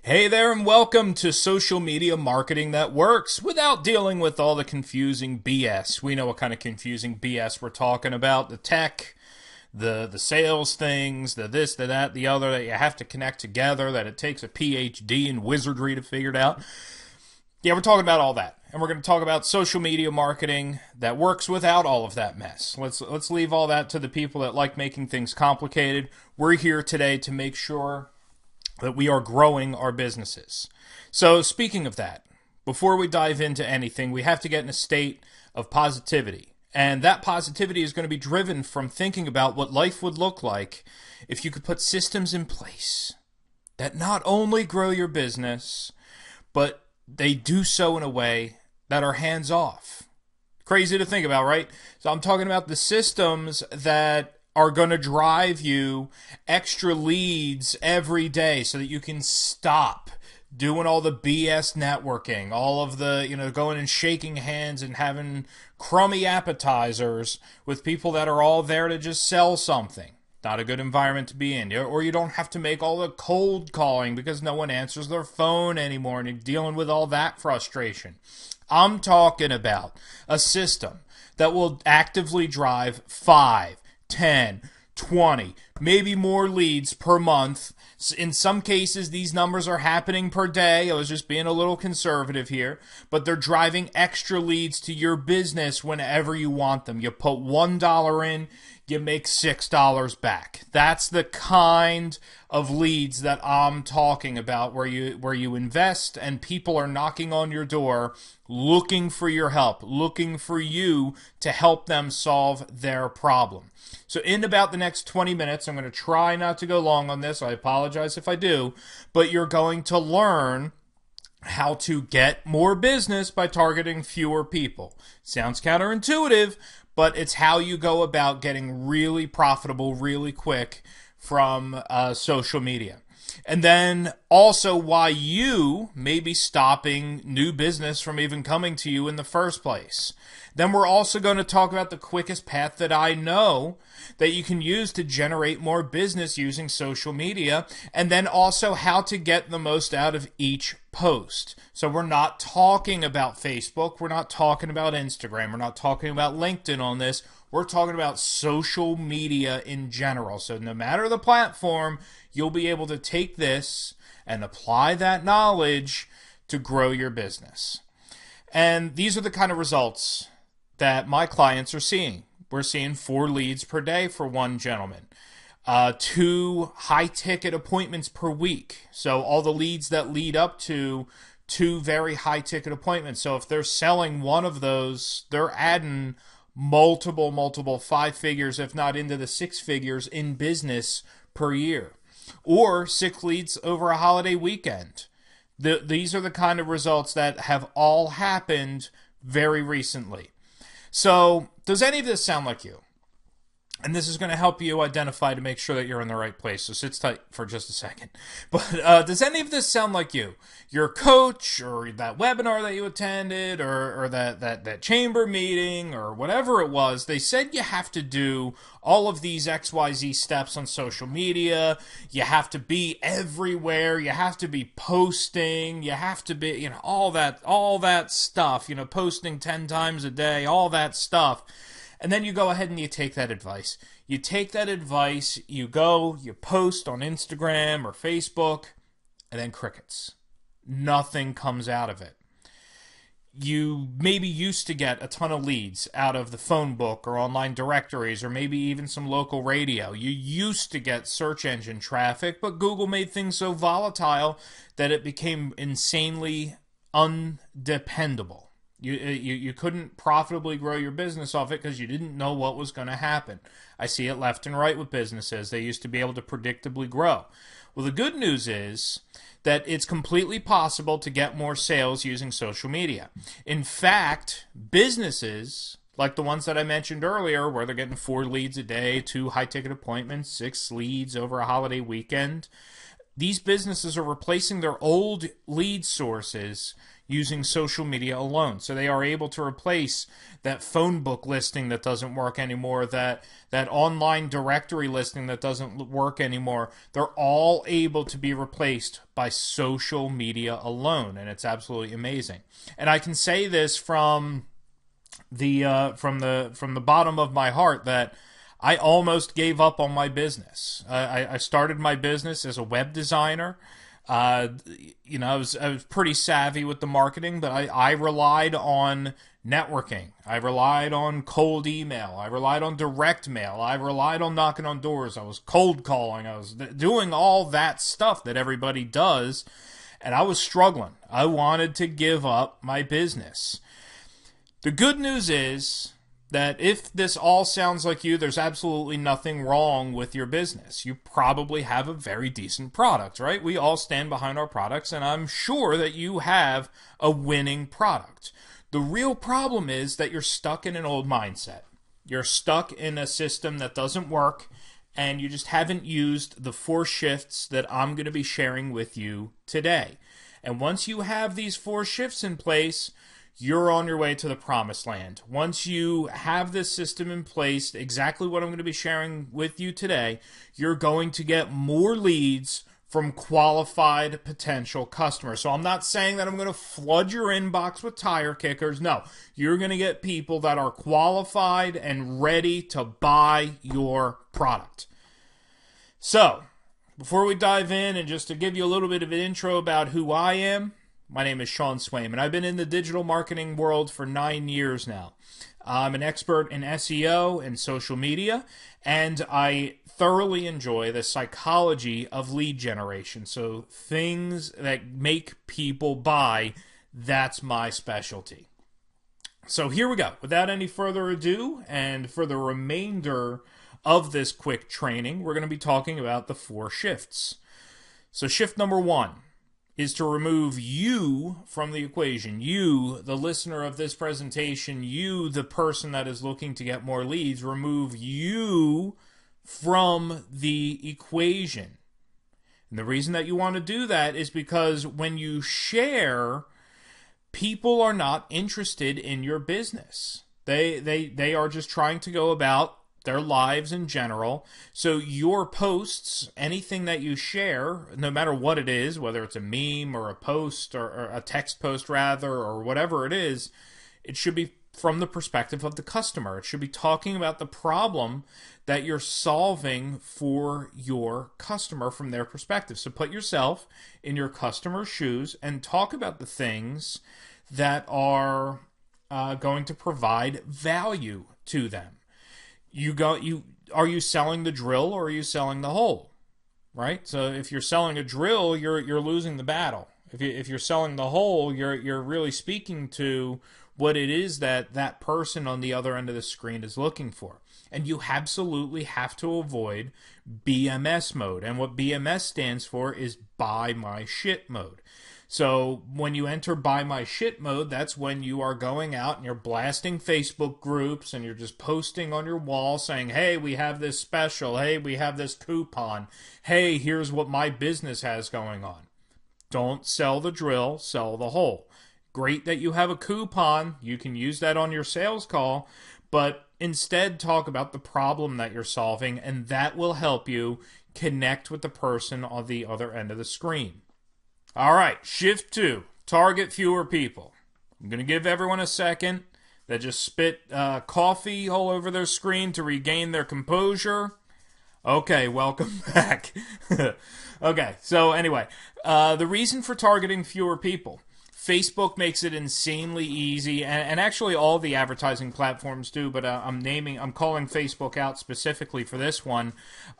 Hey there, and welcome to Social Media Marketing That Works without dealing with all the confusing BS. We know what kind of confusing BS we're talking about. The tech, the sales things, the this, the that, the other, that you have to connect together, that it takes a PhD in wizardry to figure it out. Yeah, we're talking about all that. And we're going to talk about social media marketing that works without all of that mess. Let's leave all that to the people that like making things complicated. We're here today to make sure that we are growing our businesses. So speaking of that, before we dive into anything, we have to get in a state of positivity. And that positivity is going to be driven from thinking about what life would look like if you could put systems in place that not only grow your business, but they do so in a way that are hands off. Crazy to think about, right? So I'm talking about the systems that are going to drive you extra leads every day so that you can stop doing all the BS networking, all of the, going and shaking hands and having crummy appetizers with people that are all there to just sell something. Not a good environment to be in. Or you don't have to make all the cold calling because no one answers their phone anymore and you're dealing with all that frustration. I'm talking about a system that will actively drive 5, 10, 20, maybe more leads per month. In some cases, these numbers are happening per day. I was just being a little conservative here. But they're driving extra leads to your business whenever you want them. You put $1 in, you make $6 back. That's the kind of leads that I'm talking about, where you invest and people are knocking on your door looking for your help, looking for you to help them solve their problem. So in about the next 20 minutes, I'm going to try not to go long on this. I apologize if I do, but you're going to learn how to get more business by targeting fewer people. Sounds counterintuitive, but it's how you go about getting really profitable really quick from social media. And then also why you may be stopping new business from even coming to you in the first place. Then we're also going to talk about the quickest path that I know that you can use to generate more business using social media, and then also how to get the most out of each post. So we're not talking about Facebook, we're not talking about Instagram, we're not talking about LinkedIn on this. We're talking about social media in general. So no matter the platform, you'll be able to take this and apply that knowledge to grow your business. And these are the kind of results that my clients are seeing. We're seeing 4 leads per day for one gentleman. 2 high-ticket appointments per week. So all the leads that lead up to 2 very high-ticket appointments. So if they're selling one of those, they're adding multiple 5 figures, if not into the 6 figures in business per year. Or 6 leads over a holiday weekend. These are the kind of results that have all happened very recently. So does any of this sound like you? And this is going to help you identify to make sure that you're in the right place. So sit tight for just a second. But does any of this sound like you? Your coach, or that webinar that you attended, or that chamber meeting, or whatever it was, they said you have to do all of these XYZ steps on social media. You have to be everywhere. You have to be posting. You have to be, all that stuff, posting 10 times a day, all that stuff. And then you go ahead and you take that advice. You take that advice, you go, you post on Instagram or Facebook, and then crickets. Nothing comes out of it. You maybe used to get a ton of leads out of the phone book or online directories or maybe even some local radio. You used to get search engine traffic, but Google made things so volatile that it became insanely undependable. You couldn't profitably grow your business off it because you didn't know what was going to happen. I see it left and right with businesses. They used to be able to predictably grow. Well, the good news is that it's completely possible to get more sales using social media. In fact, businesses like the ones that I mentioned earlier, where they're getting 4 leads a day, 2 high-ticket appointments, 6 leads over a holiday weekend, these businesses are replacing their old lead sources using social media alone. So they are able to replace that phone book listing that doesn't work anymore, that online directory listing that doesn't work anymore. They're all able to be replaced by social media alone, and it's absolutely amazing. And I can say this from the bottom of my heart that I almost gave up on my business. I started my business as a web designer. I was pretty savvy with the marketing, but I relied on networking. I relied on cold email. I relied on direct mail. I relied on knocking on doors. I was cold calling. I was doing all that stuff that everybody does, and I was struggling. I wanted to give up my business. The good news is that if this all sounds like you, there's absolutely nothing wrong with your business. You probably have a very decent product, right? We all stand behind our products, and I'm sure that you have a winning product. The real problem is that you're stuck in an old mindset. You're stuck in a system that doesn't work, and you just haven't used the 4 shifts that I'm going to be sharing with you today. And once you have these 4 shifts in place, you're on your way to the promised land. Once you have this system in place, exactly what I'm going to be sharing with you today, you're going to get more leads from qualified potential customers. So I'm not saying that I'm going to flood your inbox with tire kickers. No, you're going to get people that are qualified and ready to buy your product. So before we dive in, and just to give you a little bit of an intro about who I am, my name is Sean Swaim, and I've been in the digital marketing world for 9 years now. I'm an expert in SEO and social media, and I thoroughly enjoy the psychology of lead generation. So things that make people buy, that's my specialty. So here we go. Without any further ado, and for the remainder of this quick training, we're going to be talking about the 4 shifts. So shift number 1 is to remove you from the equation. You, the listener of this presentation, you, the person that is looking to get more leads, remove you from the equation. And the reason that you want to do that is because when you share, people are not interested in your business. They are just trying to go about their lives in general. So your posts, anything that you share, no matter what it is, whether it's a meme or a post or a text post rather, or whatever it is, it should be from the perspective of the customer. It should be talking about the problem that you're solving for your customer from their perspective. So put yourself in your customer's shoes and talk about the things that are going to provide value to them. Are you selling the drill or are you selling the hole? Right? So if you're selling a drill, you're losing the battle. If you're selling the hole, you're really speaking to what it is that person on the other end of the screen is looking for. And you absolutely have to avoid BMS mode. And what BMS stands for is buy my shit mode. So when you enter buy my shit mode, that's when you are going out and you're blasting Facebook groups and you're just posting on your wall saying, hey, we have this special. Hey, we have this coupon. Hey, here's what my business has going on. Don't sell the drill, sell the hole. Great that you have a coupon. You can use that on your sales call, but instead talk about the problem that you're solving, and that will help you connect with the person on the other end of the screen. All right, shift 2, target fewer people. I'm going to give everyone a second that just spit coffee all over their screen to regain their composure. Okay, welcome back. Okay, so anyway, the reason for targeting fewer people. Facebook makes it insanely easy, and actually all the advertising platforms do, but I'm calling Facebook out specifically for this one.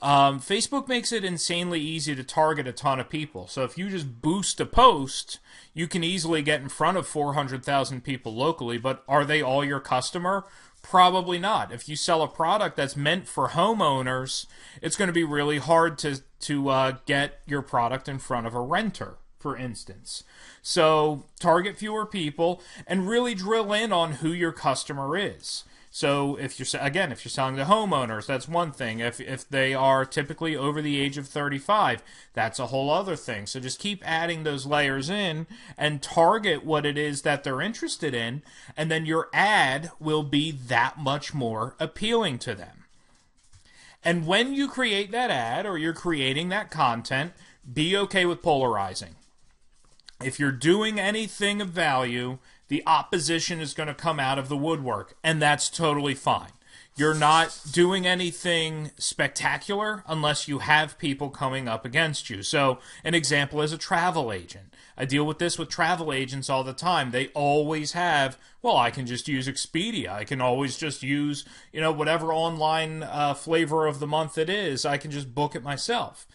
Facebook makes it insanely easy to target a ton of people. So if you just boost a post, you can easily get in front of 400,000 people locally, but are they all your customer? Probably not. If you sell a product that's meant for homeowners, it's going to be really hard to get your product in front of a renter, for instance. So target fewer people and really drill in on who your customer is. So if you're, again, if you're selling to homeowners, that's one thing. If they are typically over the age of 35, that's a whole other thing. So just keep adding those layers in and target what it is that they're interested in, and then your ad will be that much more appealing to them. And when you create that ad or you're creating that content, be okay with polarizing. If you're doing anything of value, the opposition is going to come out of the woodwork, and that's totally fine. You're not doing anything spectacular unless you have people coming up against you. So an example is a travel agent. I deal with this with travel agents all the time. They always have, well, I can just use Expedia. I can always just use, whatever online flavor of the month it is. I can just book it myself.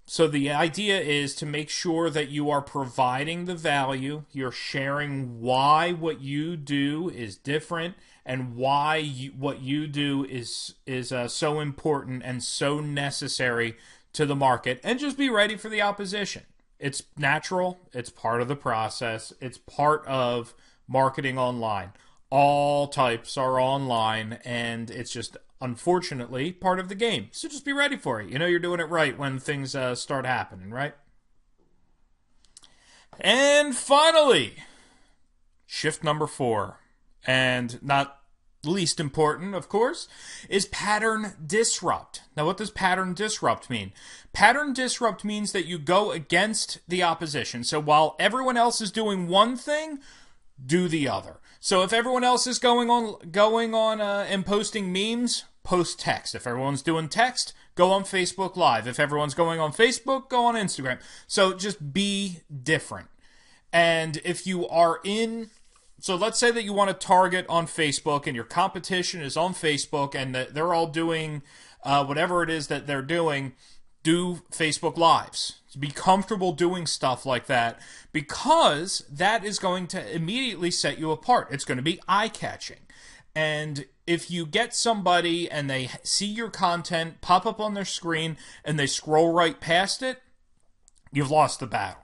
So the idea is to make sure that you are providing the value, you're sharing why what you do is different, and why what you do is so important and so necessary to the market, and just be ready for the opposition. It's natural, it's part of the process, it's part of marketing online. All types are online, and it's just, unfortunately, part of the game. So just be ready for it. You're doing it right when things start happening, right? And finally, shift number 4, and not least important, of course, is pattern disrupt. Now, what does pattern disrupt mean? Pattern disrupt means that you go against the opposition. So while everyone else is doing one thing, do the other. So if everyone else is going on and posting memes, post text. If everyone's doing text, go on Facebook Live. If everyone's going on Facebook, go on Instagram. So just be different. And if you are so let's say that you want to target on Facebook and your competition is on Facebook and they're all doing whatever it is that they're doing, do Facebook Lives. Be comfortable doing stuff like that, because that is going to immediately set you apart. It's going to be eye-catching. And if you get somebody and they see your content pop up on their screen and they scroll right past it, you've lost the battle.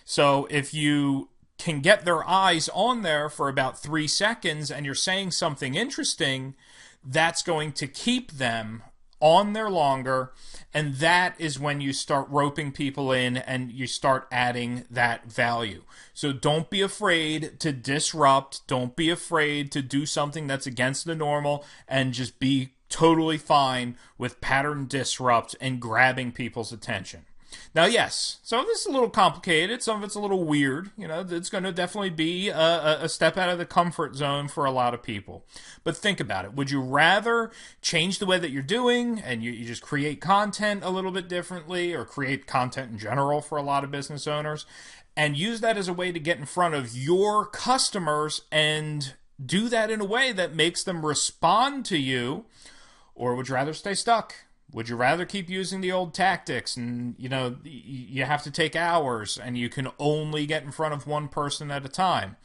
So if you can get their eyes on there for about 3 seconds and you're saying something interesting, that's going to keep them on there longer, and that is when you start roping people in and you start adding that value. So don't be afraid to disrupt, don't be afraid to do something that's against the normal, and just be totally fine with pattern disrupt and grabbing people's attention. Now, yes, some of this is a little complicated, some of it's a little weird. It's going to definitely be a step out of the comfort zone for a lot of people. But think about it. Would you rather change the way that you're doing and you just create content a little bit differently, or create content in general for a lot of business owners, and use that as a way to get in front of your customers and do that in a way that makes them respond to you? Or would you rather stay stuck? Would you rather keep using the old tactics and, you have to take hours and you can only get in front of one person at a time?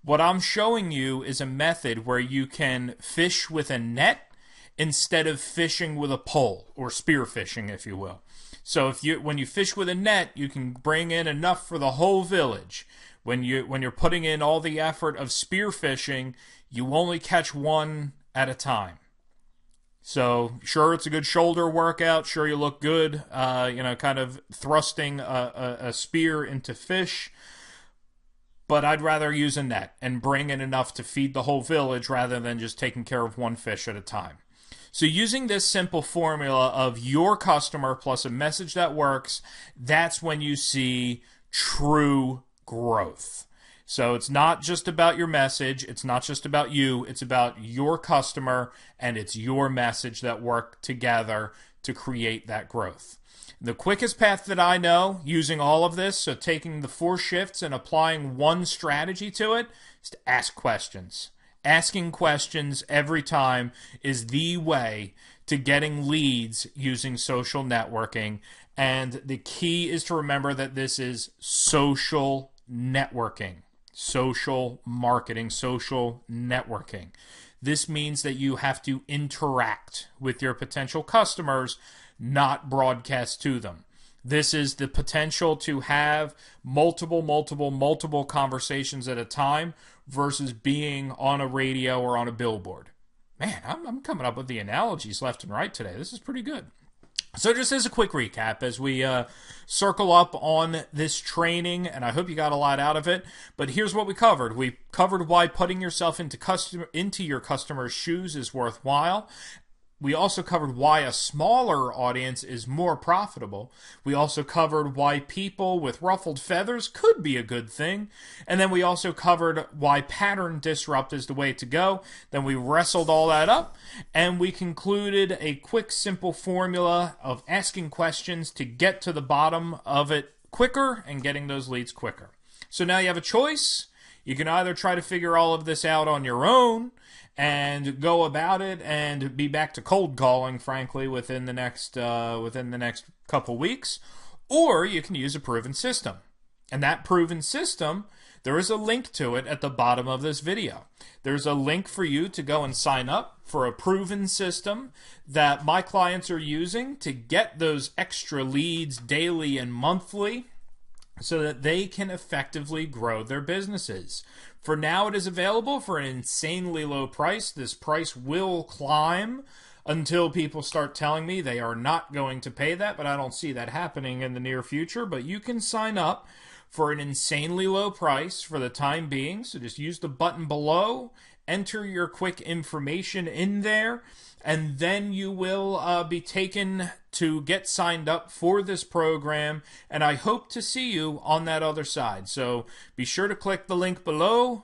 What I'm showing you is a method where you can fish with a net instead of fishing with a pole, or spear fishing, if you will. So when you fish with a net, you can bring in enough for the whole village. When you're putting in all the effort of spear fishing, you only catch one at a time. So, sure, it's a good shoulder workout. Sure, you look good, kind of thrusting a spear into fish. But I'd rather use a net and bring in enough to feed the whole village rather than just taking care of one fish at a time. So using this simple formula of your customer plus a message that works, that's when you see true growth. So it's not just about your message, it's not just about you, it's about your customer, and it's your message that work together to create that growth. The quickest path that I know, using all of this, so taking the 4 shifts and applying one strategy to it, is to ask questions. Asking questions every time is the way to getting leads using social networking. And the key is to remember that this is social networking. Social marketing, social networking. This means that you have to interact with your potential customers, not broadcast to them. This is the potential to have multiple conversations at a time versus being on a radio or on a billboard. Man, I'm coming up with the analogies left and right today. This is pretty good. So just as a quick recap, as we circle up on this training, and I hope you got a lot out of it, but here's what we covered. We covered why putting yourself into your customer's shoes is worthwhile. We also covered why a smaller audience is more profitable. We also covered why people with ruffled feathers could be a good thing. And then we also covered why pattern disrupt is the way to go. Then we wrestled all that up, and we concluded a quick, simple formula of asking questions to get to the bottom of it quicker and getting those leads quicker. So now you have a choice. You can either try to figure all of this out on your own and go about it and be back to cold calling, frankly, within the next couple weeks, or you can use a proven system. And that proven system, there is a link to it at the bottom of this video. There's a link for you to go and sign up for a proven system that my clients are using to get those extra leads daily and monthly, so that they can effectively grow their businesses. For now, it is available for an insanely low price. This price will climb until people start telling me they are not going to pay that, but I don't see that happening in the near future. But you can sign up for an insanely low price for the time being. So just use the button below, enter your quick information in there, and then you will be taken to get signed up for this program, and I hope to see you on that other side. So be sure to click the link below,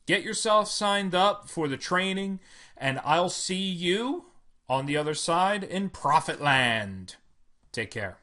get yourself signed up for the training, and I'll see you on the other side in Profit Land. Take care.